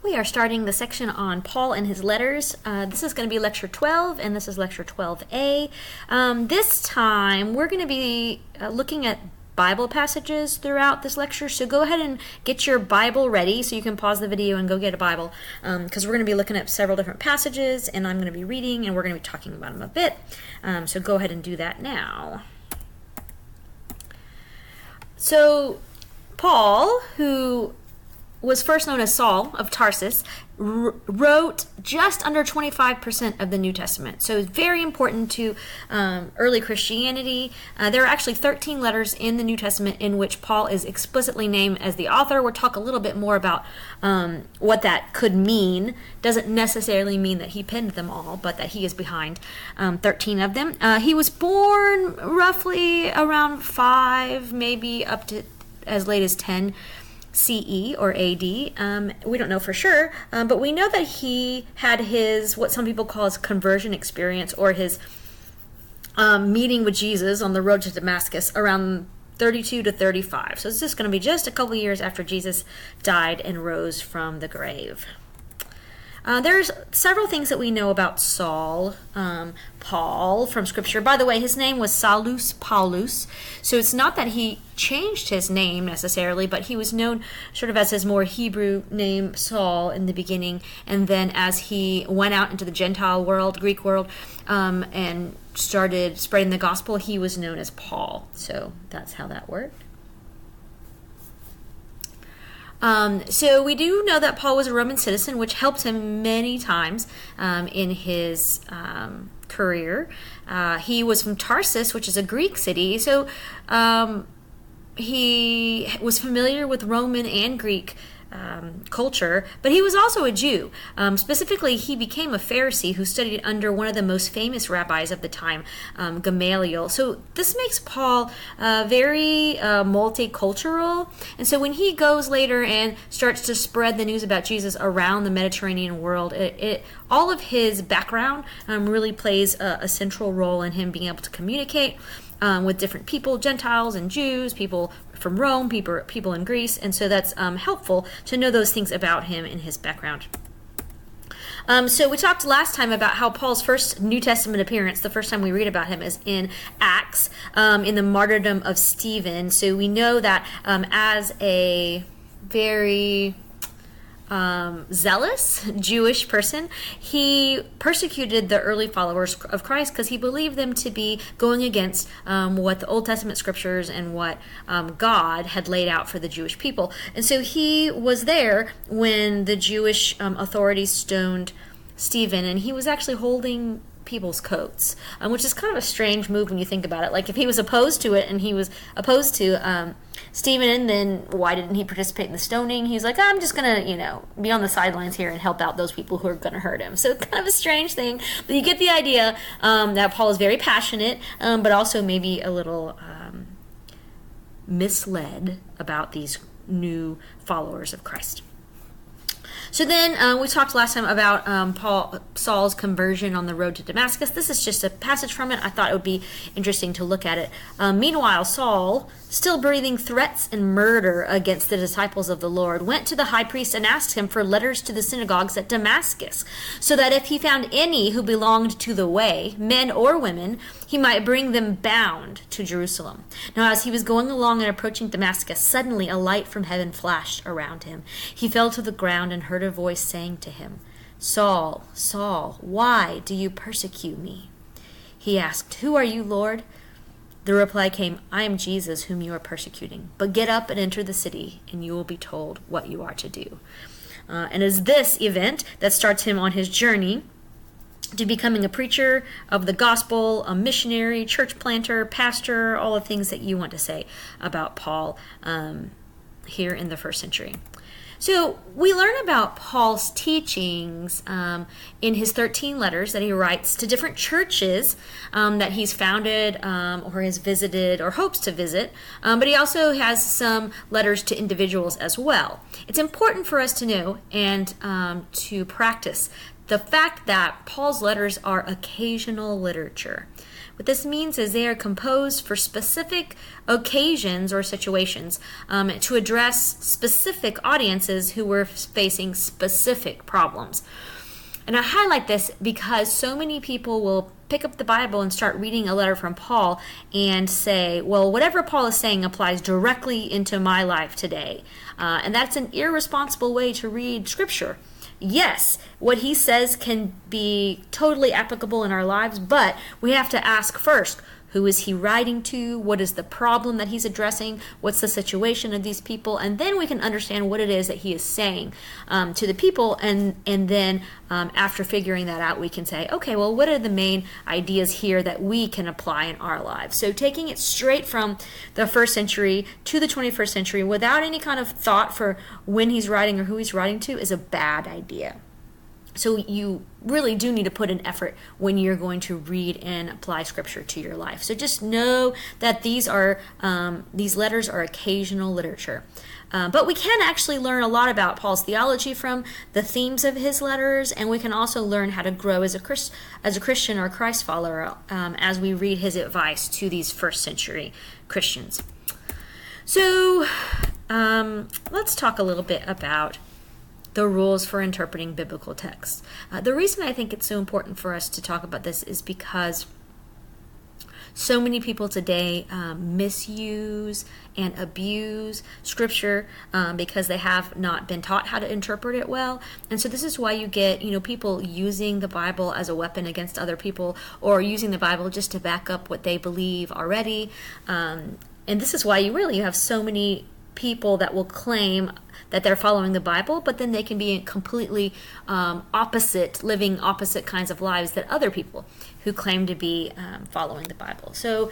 We are starting the section on Paul and his letters. This is going to be lecture 12, and this is lecture 12a. This time, we're going to be looking at Bible passages throughout this lecture, so go ahead and get your Bible ready so you can pause the video and go get a Bible, because we're going to be looking at several different passages, and I'm going to be reading, and we're going to be talking about them a bit. So go ahead and do that now. So, Paul, who was first known as Saul of Tarsus, wrote just under 25% of the New Testament. So it's very important to early Christianity. There are actually 13 letters in the New Testament in which Paul is explicitly named as the author. We'll talk a little bit more about what that could mean. Doesn't necessarily mean that he penned them all, but that he is behind 13 of them. He was born roughly around 5, maybe up to as late as 10 CE or AD. We don't know for sure, but we know that he had his, what some people call his conversion experience, or his meeting with Jesus on the road to Damascus around 32 to 35. So it's just going to be just a couple years after Jesus died and rose from the grave. There's several things that we know about Saul, Paul, from Scripture. By the way, his name was Saulus Paulus, so it's not that he changed his name necessarily, but he was known sort of as his more Hebrew name, Saul, in the beginning, and then as he went out into the Gentile world, Greek world, and started spreading the gospel, he was known as Paul. So that's how that worked. So we do know that Paul was a Roman citizen, which helped him many times in his career. He was from Tarsus, which is a Greek city, so he was familiar with Roman and Greek culture, but he was also a Jew. Specifically, he became a Pharisee who studied under one of the most famous rabbis of the time, Gamaliel. So this makes Paul very multicultural. And so when he goes later and starts to spread the news about Jesus around the Mediterranean world, all of his background really plays a central role in him being able to communicate with different people, Gentiles and Jews, people from Rome, people in Greece, and so that's helpful to know those things about him and his background. So we talked last time about how Paul's first New Testament appearance, the first time we read about him, is in Acts, in the martyrdom of Stephen. So we know that as a very zealous Jewish person, he persecuted the early followers of Christ because he believed them to be going against what the Old Testament scriptures and what God had laid out for the Jewish people. And so he was there when the Jewish authorities stoned Stephen, and he was actually holding people's coats, which is kind of a strange move when you think about it. Like, if he was opposed to it and he was opposed to Stephen, then why didn't he participate in the stoning? He's like, I'm just gonna, be on the sidelines here and help out those people who are gonna hurt him. So it's kind of a strange thing, but you get the idea that Paul is very passionate, but also maybe a little misled about these new followers of Christ. So then we talked last time about Saul's conversion on the road to Damascus. This is just a passage from it. I thought it would be interesting to look at it. Meanwhile, Saul, still breathing threats and murder against the disciples of the Lord, went to the high priest and asked him for letters to the synagogues at Damascus, so that if he found any who belonged to the way, men or women, he might bring them bound to Jerusalem. Now as he was going along and approaching Damascus, suddenly a light from heaven flashed around him. He fell to the ground and heard a voice saying to him, Saul, Saul, why do you persecute me? He asked, Who are you, Lord? The reply came, I am Jesus whom you are persecuting. But get up and enter the city, and you will be told what you are to do. And it's this event that starts him on his journey to becoming a preacher of the gospel, a missionary, church planter, pastor, all the things that you want to say about Paul here in the first century. So we learn about Paul's teachings in his 13 letters that he writes to different churches that he's founded or has visited or hopes to visit, but he also has some letters to individuals as well. It's important for us to know and to practice the fact that Paul's letters are occasional literature. What this means is they are composed for specific occasions or situations to address specific audiences who were facing specific problems. And I highlight this because so many people will pick up the Bible and start reading a letter from Paul and say, well, whatever Paul is saying applies directly into my life today. And that's an irresponsible way to read Scripture. Yes, what he says can be totally applicable in our lives, but we have to ask first, who is he writing to? What is the problem that he's addressing? What's the situation of these people? And then we can understand what it is that he is saying to the people. And then after figuring that out, we can say, okay, well, what are the main ideas here that we can apply in our lives? So taking it straight from the first century to the 21st century without any kind of thought for when he's writing or who he's writing to is a bad idea. So you really do need to put an effort when you're going to read and apply Scripture to your life. So just know that these letters are occasional literature. But we can actually learn a lot about Paul's theology from the themes of his letters, and we can also learn how to grow as a Christian or Christ follower as we read his advice to these first century Christians. So let's talk a little bit about the rules for interpreting biblical texts. The reason I think it's so important for us to talk about this is because so many people today misuse and abuse Scripture because they have not been taught how to interpret it well. And so this is why you get, people using the Bible as a weapon against other people, or using the Bible just to back up what they believe already. And this is why you have so many people that will claim that they're following the Bible, but then they can be completely living opposite kinds of lives that other people who claim to be following the Bible. So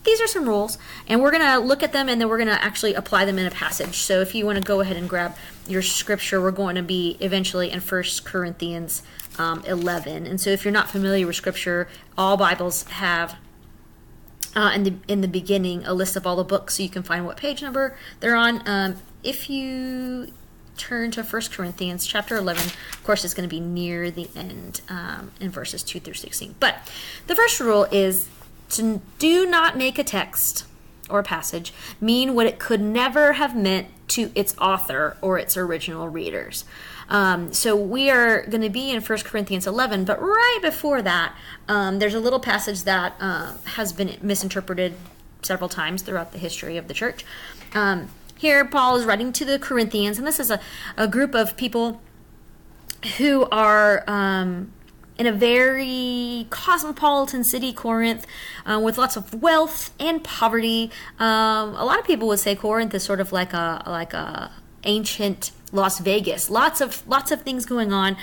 these are some rules, and we're going to look at them, and then we're going to actually apply them in a passage. So if you want to go ahead and grab your scripture, we're going to be eventually in 1 Corinthians 11. And so if you're not familiar with Scripture, all Bibles have in the beginning a list of all the books, so you can find what page number they're on. If you turn to 1 Corinthians chapter 11, of course it's going to be near the end in verses 2 through 16. But the first rule is to do not make a text or a passage mean what it could never have meant to its author or its original readers. So we are going to be in 1 Corinthians 11, but right before that, there's a little passage that has been misinterpreted several times throughout the history of the church. Here, Paul is writing to the Corinthians, and this is a group of people who are in a very cosmopolitan city, Corinth, with lots of wealth and poverty. A lot of people would say Corinth is sort of like a ancient Las Vegas. Lots of things going on.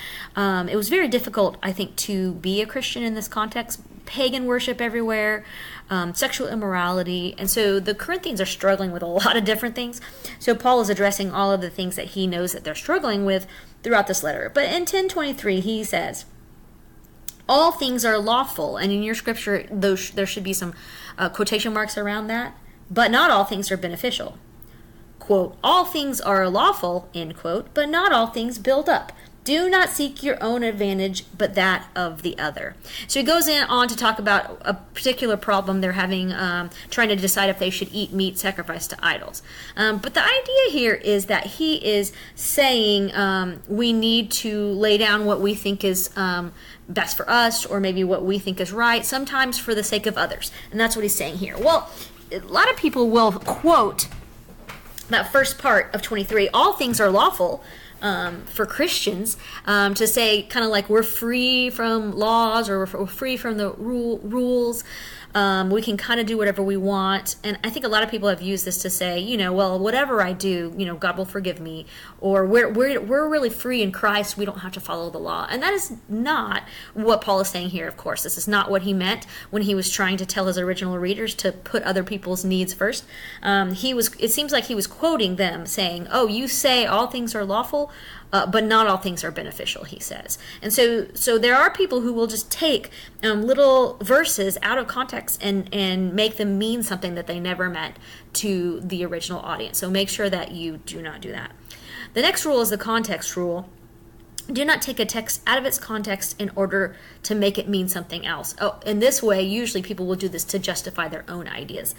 It was very difficult, I think, to be a Christian in this context. Pagan worship everywhere, sexual immorality, and so the Corinthians are struggling with a lot of different things. So Paul is addressing all of the things that he knows that they're struggling with throughout this letter. But in 10:23, he says, all things are lawful, and in your scripture, there should be some quotation marks around that, but not all things are beneficial. Quote, all things are lawful, end quote, but not all things build up. Do not seek your own advantage, but that of the other. So he goes on to talk about a particular problem they're having, trying to decide if they should eat meat sacrificed to idols. But the idea here is that he is saying we need to lay down what we think is best for us, or maybe what we think is right, sometimes for the sake of others. And that's what he's saying here. Well, a lot of people will quote that first part of 23, all things are lawful, for Christians, to say kind of like we're free from laws, or we're free from the rules. We can kind of do whatever we want. And I think a lot of people have used this to say, well, whatever I do, God will forgive me, or we're really free in Christ. We don't have to follow the law. And that is not what Paul is saying here. Of course, this is not what he meant when he was trying to tell his original readers to put other people's needs first. It seems like he was quoting them, saying, oh, you say all things are lawful, but not all things are beneficial, he says. And so there are people who will just take little verses out of context and make them mean something that they never meant to the original audience. So make sure that you do not do that. The next rule is the context rule. Do not take a text out of its context in order to make it mean something else. Oh, in this way, usually people will do this to justify their own ideas.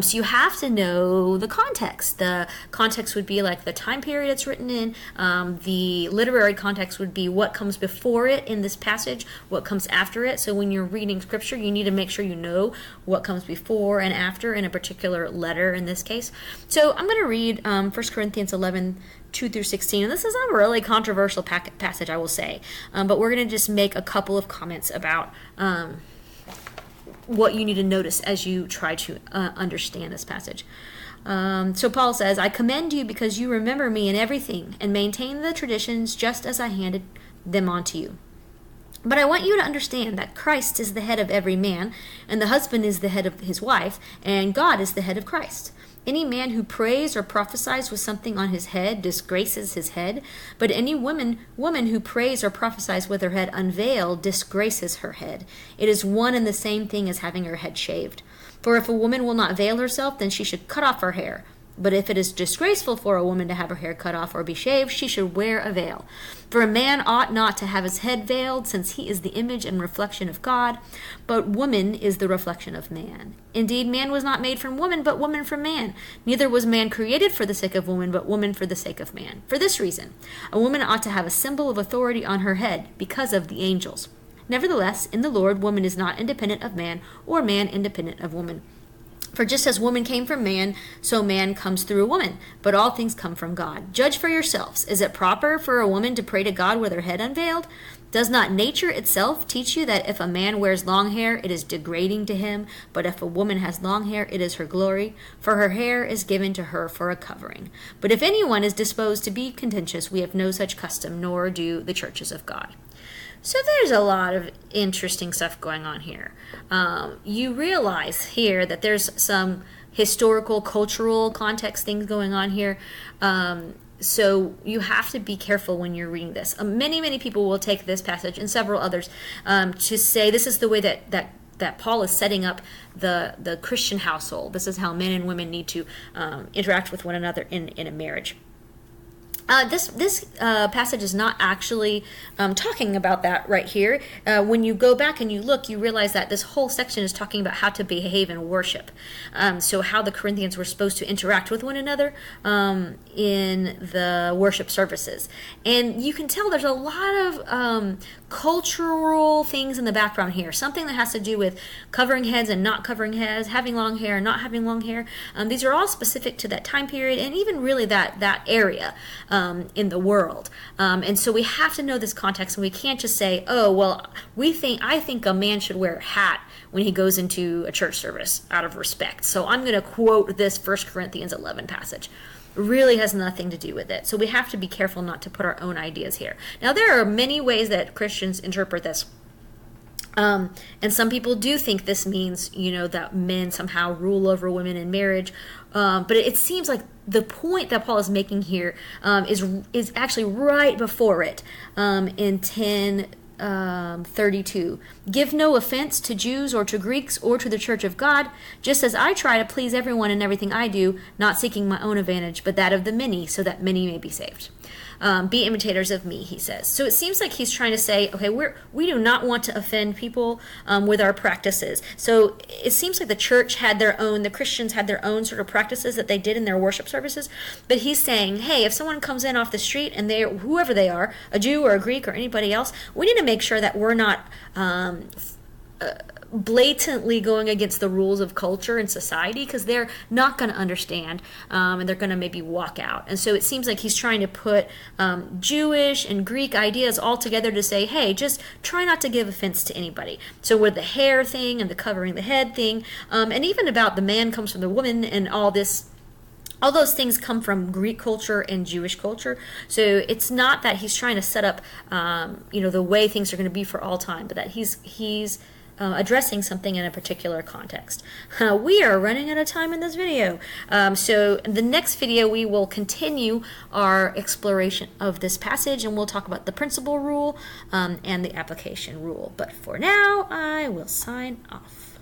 So you have to know the context. The context would be like the time period it's written in. The literary context would be what comes before it in this passage, what comes after it. So when you're reading scripture, you need to make sure you know what comes before and after in a particular letter in this case. So I'm going to read 1 Corinthians 11, 2 through 16. And this is a really controversial passage, I will say. But we're going to just make a couple of comments about what you need to notice as you try to understand this passage. So Paul says, I commend you because you remember me in everything and maintain the traditions just as I handed them on to you. But I want you to understand that Christ is the head of every man, and the husband is the head of his wife, and God is the head of Christ. Any man who prays or prophesies with something on his head disgraces his head, but any woman who prays or prophesies with her head unveiled disgraces her head. It is one and the same thing as having her head shaved. For if a woman will not veil herself, then she should cut off her hair. But if it is disgraceful for a woman to have her hair cut off or be shaved, she should wear a veil. For a man ought not to have his head veiled, since he is the image and reflection of God, but woman is the reflection of man. Indeed, man was not made from woman, but woman from man. Neither was man created for the sake of woman, but woman for the sake of man. For this reason, a woman ought to have a symbol of authority on her head, because of the angels. Nevertheless, in the Lord, woman is not independent of man, or man independent of woman. For just as woman came from man, so man comes through a woman. But all things come from God. Judge for yourselves. Is it proper for a woman to pray to God with her head unveiled? Does not nature itself teach you that if a man wears long hair, it is degrading to him, but if a woman has long hair, it is her glory? For her hair is given to her for a covering. But if anyone is disposed to be contentious, we have no such custom, nor do the churches of God. So there's a lot of interesting stuff going on here. You realize here that there's some historical, cultural context things going on here. So you have to be careful when you're reading this. Many people will take this passage and several others to say this is the way that Paul is setting up the Christian household. This is how men and women need to interact with one another in a marriage. This passage is not actually talking about that right here. When you go back and you look, you realize that this whole section is talking about how to behave in worship. So how the Corinthians were supposed to interact with one another in the worship services. And you can tell there's a lot of cultural things in the background here. Something that has to do with covering heads and not covering heads, having long hair and not having long hair. These are all specific to that time period and even really that area in the world. And so we have to know this context, and we can't just say, oh, well, I think a man should wear a hat when he goes into a church service out of respect. So I'm going to quote this 1 Corinthians 11 passage. Really has nothing to do with it. So we have to be careful not to put our own ideas here. Now, there are many ways that Christians interpret this. And some people do think this means, that men somehow rule over women in marriage. But it seems like the point that Paul is making here is actually right before it in 10:32. Give no offense to Jews or to Greeks or to the church of God, just as I try to please everyone in everything I do, not seeking my own advantage, but that of the many, so that many may be saved. Be imitators of me, he says. So it seems like he's trying to say, okay, we do not want to offend people with our practices. So it seems like the Christians had their own sort of practices that they did in their worship services. But he's saying, hey, if someone comes in off the street and whoever they are, a Jew or a Greek or anybody else, we need to make sure that we're not blatantly going against the rules of culture and society, because they're not going to understand and they're going to maybe walk out. And so it seems like he's trying to put Jewish and Greek ideas all together to say, hey, just try not to give offense to anybody. So with the hair thing and the covering the head thing, and even about the man comes from the woman and all those things come from Greek culture and Jewish culture. So it's not that he's trying to set up, the way things are going to be for all time, but that he's addressing something in a particular context. We are running out of time in this video. So in the next video, we will continue our exploration of this passage, and we'll talk about the principal rule and the application rule. But for now, I will sign off.